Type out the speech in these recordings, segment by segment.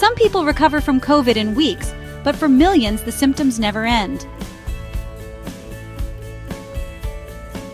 Some people recover from COVID in weeks, but for millions, the symptoms never end.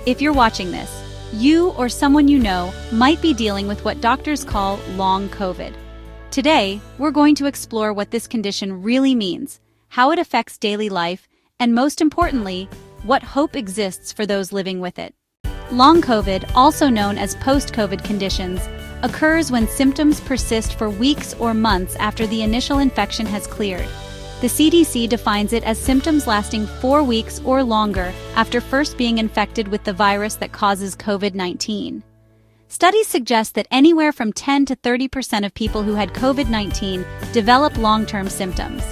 If you're watching this, you or someone you know might be dealing with what doctors call long COVID. Today, we're going to explore what this condition really means, how it affects daily life, and most importantly, what hope exists for those living with it. Long COVID, also known as post-COVID conditions, occurs when symptoms persist for weeks or months after the initial infection has cleared. The CDC defines it as symptoms lasting 4 weeks or longer after first being infected with the virus that causes COVID-19. Studies suggest that anywhere from 10 to 30% of people who had COVID-19 develop long-term symptoms.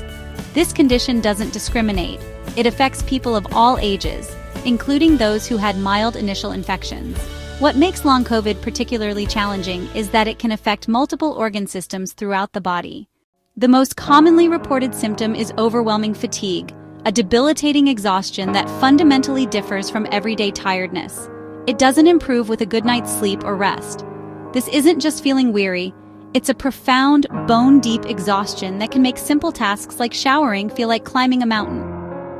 This condition doesn't discriminate. It affects people of all ages, including those who had mild initial infections. What makes long COVID particularly challenging is that it can affect multiple organ systems throughout the body. The most commonly reported symptom is overwhelming fatigue, a debilitating exhaustion that fundamentally differs from everyday tiredness. It doesn't improve with a good night's sleep or rest. This isn't just feeling weary, it's a profound, bone-deep exhaustion that can make simple tasks like showering feel like climbing a mountain.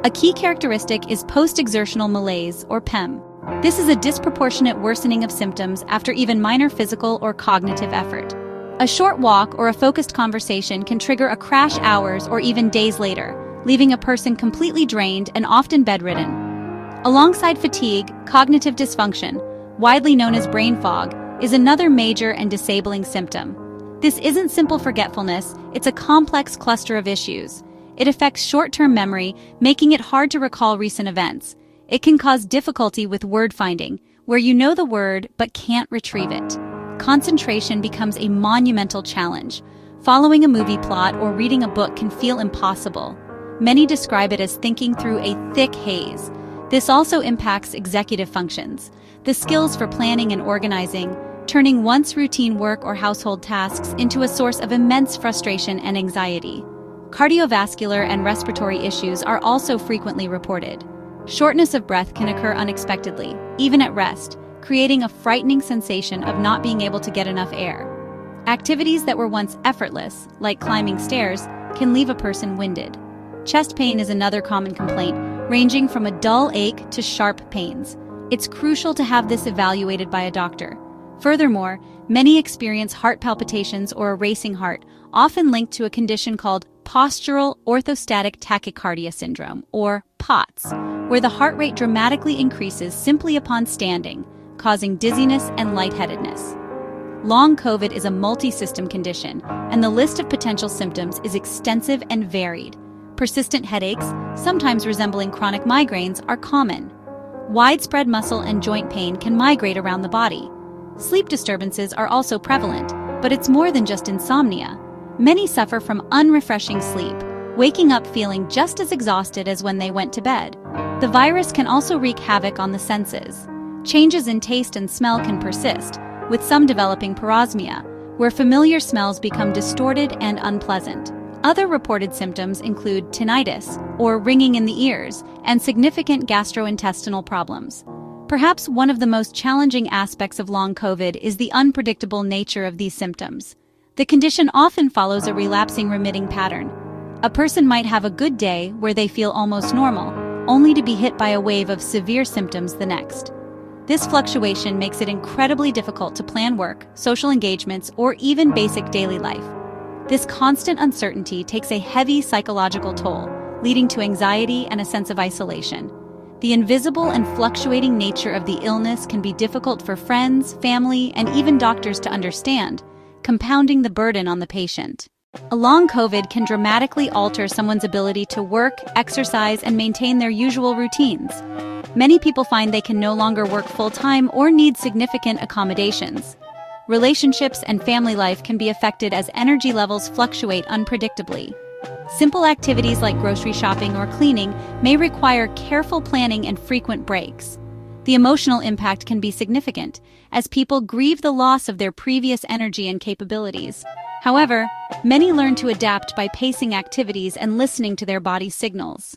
A key characteristic is post-exertional malaise, or PEM. This is a disproportionate worsening of symptoms after even minor physical or cognitive effort. A short walk or a focused conversation can trigger a crash hours or even days later, leaving a person completely drained and often bedridden. Alongside fatigue, cognitive dysfunction, widely known as brain fog, is another major and disabling symptom. This isn't simple forgetfulness, it's a complex cluster of issues. It affects short-term memory, making it hard to recall recent events. It can cause difficulty with word finding, where you know the word but can't retrieve it. Concentration becomes a monumental challenge. Following a movie plot or reading a book can feel impossible. Many describe it as thinking through a thick haze. This also impacts executive functions, the skills for planning and organizing, turning once routine work or household tasks into a source of immense frustration and anxiety. Cardiovascular and respiratory issues are also frequently reported. Shortness of breath can occur unexpectedly, even at rest, creating a frightening sensation of not being able to get enough air. Activities that were once effortless, like climbing stairs, can leave a person winded. Chest pain is another common complaint, ranging from a dull ache to sharp pains. It's crucial to have this evaluated by a doctor. Furthermore, many experience heart palpitations or a racing heart, often linked to a condition called postural orthostatic tachycardia syndrome, or POTS, where the heart rate dramatically increases simply upon standing, causing dizziness and lightheadedness. Long COVID is a multi-system condition, and the list of potential symptoms is extensive and varied. Persistent headaches, sometimes resembling chronic migraines, are common. Widespread muscle and joint pain can migrate around the body. Sleep disturbances are also prevalent, but it's more than just insomnia. Many suffer from unrefreshing sleep, waking up feeling just as exhausted as when they went to bed. The virus can also wreak havoc on the senses. Changes in taste and smell can persist, with some developing parosmia, where familiar smells become distorted and unpleasant. Other reported symptoms include tinnitus, or ringing in the ears, and significant gastrointestinal problems. Perhaps one of the most challenging aspects of long COVID is the unpredictable nature of these symptoms. The condition often follows a relapsing-remitting pattern. A person might have a good day where they feel almost normal, only to be hit by a wave of severe symptoms the next. This fluctuation makes it incredibly difficult to plan work, social engagements, or even basic daily life. This constant uncertainty takes a heavy psychological toll, leading to anxiety and a sense of isolation. The invisible and fluctuating nature of the illness can be difficult for friends, family, and even doctors to understand, compounding the burden on the patient. A long COVID can dramatically alter someone's ability to work, exercise, and maintain their usual routines. Many people find they can no longer work full-time or need significant accommodations. Relationships and family life can be affected as energy levels fluctuate unpredictably. Simple activities like grocery shopping or cleaning may require careful planning and frequent breaks. The emotional impact can be significant, as people grieve the loss of their previous energy and capabilities. However, many learn to adapt by pacing activities and listening to their body's signals.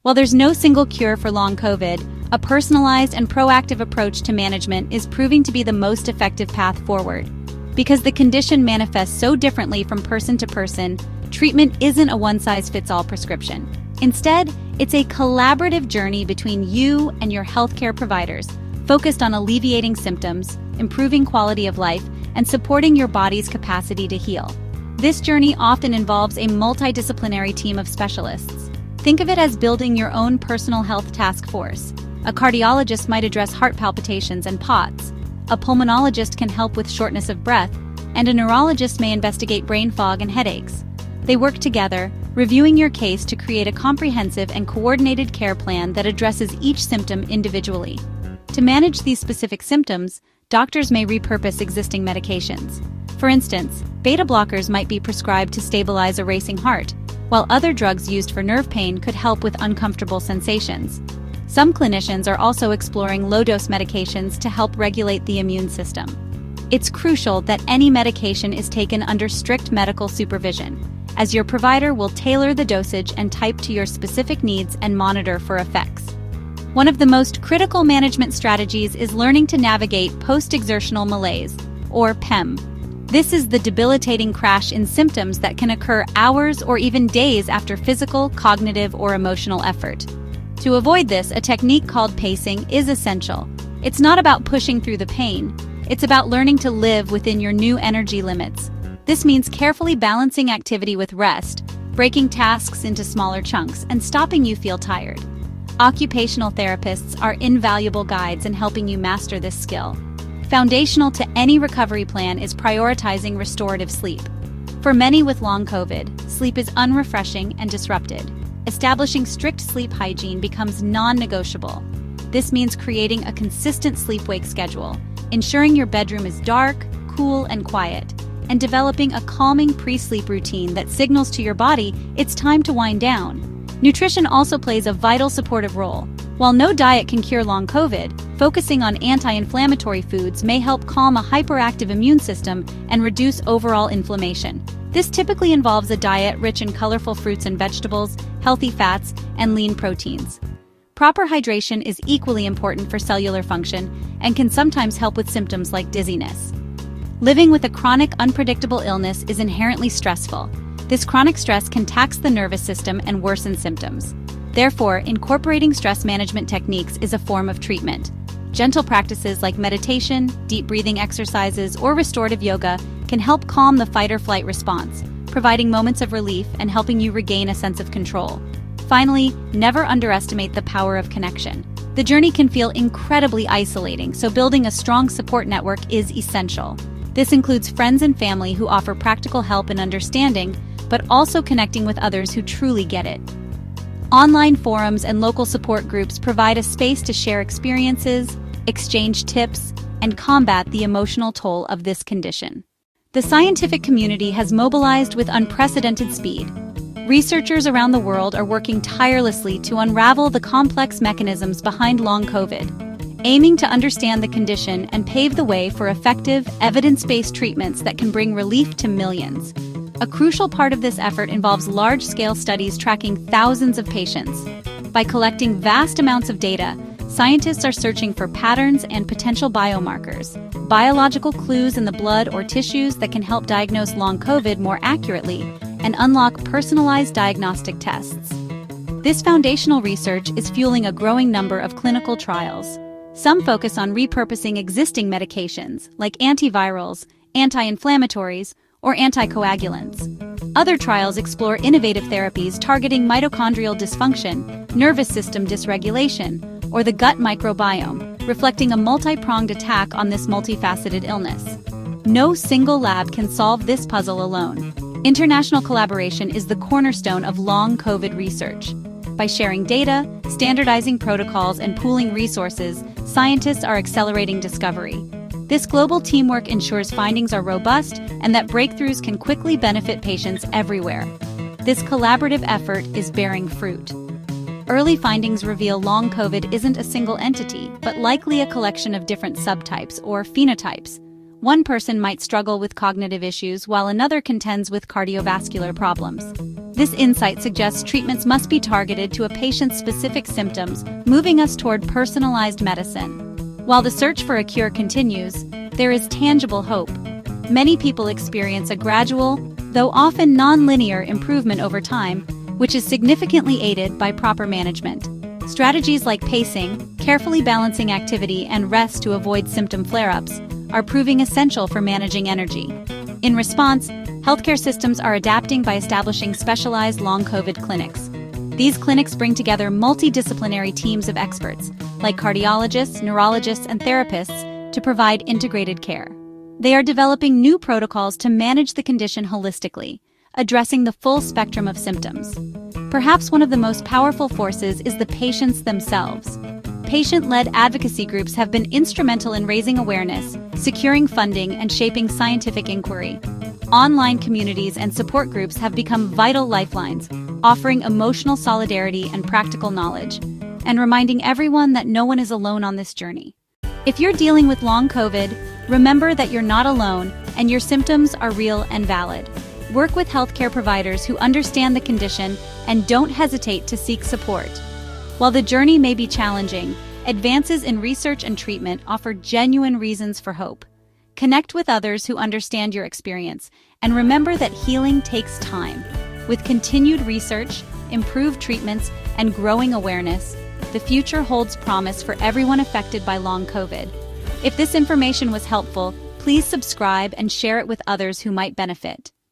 While there's no single cure for long COVID, a personalized and proactive approach to management is proving to be the most effective path forward. Because the condition manifests so differently from person to person, treatment isn't a one-size-fits-all prescription. Instead, it's a collaborative journey between you and your healthcare providers, focused on alleviating symptoms, improving quality of life, and supporting your body's capacity to heal. This journey often involves a multidisciplinary team of specialists. Think of it as building your own personal health task force. A cardiologist might address heart palpitations and POTS. A pulmonologist can help with shortness of breath, and a neurologist may investigate brain fog and headaches. They work together, reviewing your case to create a comprehensive and coordinated care plan that addresses each symptom individually. To manage these specific symptoms, doctors may repurpose existing medications. For instance, beta blockers might be prescribed to stabilize a racing heart, while other drugs used for nerve pain could help with uncomfortable sensations. Some clinicians are also exploring low-dose medications to help regulate the immune system. It's crucial that any medication is taken under strict medical supervision, as your provider will tailor the dosage and type to your specific needs and monitor for effects. One of the most critical management strategies is learning to navigate post-exertional malaise, or PEM. This is the debilitating crash in symptoms that can occur hours or even days after physical, cognitive, or emotional effort. To avoid this, a technique called pacing is essential. It's not about pushing through the pain. It's about learning to live within your new energy limits. This means carefully balancing activity with rest, breaking tasks into smaller chunks, and stopping you feel tired. Occupational therapists are invaluable guides in helping you master this skill. Foundational to any recovery plan is prioritizing restorative sleep. For many with long COVID, sleep is unrefreshing and disrupted. Establishing strict sleep hygiene becomes non-negotiable. This means creating a consistent sleep-wake schedule, ensuring your bedroom is dark, cool, and quiet, and developing a calming pre-sleep routine that signals to your body it's time to wind down. Nutrition also plays a vital supportive role. While no diet can cure long COVID, focusing on anti-inflammatory foods may help calm a hyperactive immune system and reduce overall inflammation. This typically involves a diet rich in colorful fruits and vegetables, healthy fats, and lean proteins. Proper hydration is equally important for cellular function and can sometimes help with symptoms like dizziness. Living with a chronic, unpredictable illness is inherently stressful. This chronic stress can tax the nervous system and worsen symptoms. Therefore, incorporating stress management techniques is a form of treatment. Gentle practices like meditation, deep breathing exercises, or restorative yoga can help calm the fight-or-flight response, providing moments of relief and helping you regain a sense of control. Finally, never underestimate the power of connection. The journey can feel incredibly isolating, so building a strong support network is essential. This includes friends and family who offer practical help and understanding, but also connecting with others who truly get it. Online forums and local support groups provide a space to share experiences, exchange tips, and combat the emotional toll of this condition. The scientific community has mobilized with unprecedented speed. Researchers around the world are working tirelessly to unravel the complex mechanisms behind long COVID, aiming to understand the condition and pave the way for effective, evidence-based treatments that can bring relief to millions. A crucial part of this effort involves large-scale studies tracking thousands of patients. By collecting vast amounts of data, scientists are searching for patterns and potential biomarkers, biological clues in the blood or tissues that can help diagnose long COVID more accurately and unlock personalized diagnostic tests. This foundational research is fueling a growing number of clinical trials. Some focus on repurposing existing medications, like antivirals, anti-inflammatories, or anticoagulants. Other trials explore innovative therapies targeting mitochondrial dysfunction, nervous system dysregulation, or the gut microbiome, reflecting a multi-pronged attack on this multifaceted illness. No single lab can solve this puzzle alone. International collaboration is the cornerstone of long COVID research. By sharing data, standardizing protocols, and pooling resources, scientists are accelerating discovery. This global teamwork ensures findings are robust and that breakthroughs can quickly benefit patients everywhere. This collaborative effort is bearing fruit. Early findings reveal long COVID isn't a single entity, but likely a collection of different subtypes or phenotypes. One person might struggle with cognitive issues while another contends with cardiovascular problems. This insight suggests treatments must be targeted to a patient's specific symptoms, moving us toward personalized medicine. While the search for a cure continues, there is tangible hope. Many people experience a gradual, though often non-linear improvement over time, which is significantly aided by proper management. Strategies like pacing, carefully balancing activity, and rest to avoid symptom flare-ups are proving essential for managing energy. In response, healthcare systems are adapting by establishing specialized long COVID clinics. These clinics bring together multidisciplinary teams of experts, like cardiologists, neurologists, and therapists, to provide integrated care. They are developing new protocols to manage the condition holistically, addressing the full spectrum of symptoms. Perhaps one of the most powerful forces is the patients themselves. Patient-led advocacy groups have been instrumental in raising awareness, securing funding, and shaping scientific inquiry. Online communities and support groups have become vital lifelines, offering emotional solidarity and practical knowledge, and reminding everyone that no one is alone on this journey. If you're dealing with long COVID, remember that you're not alone and your symptoms are real and valid. Work with healthcare providers who understand the condition and don't hesitate to seek support. While the journey may be challenging, advances in research and treatment offer genuine reasons for hope. Connect with others who understand your experience, and remember that healing takes time. With continued research, improved treatments, and growing awareness, the future holds promise for everyone affected by long COVID. If this information was helpful, please subscribe and share it with others who might benefit.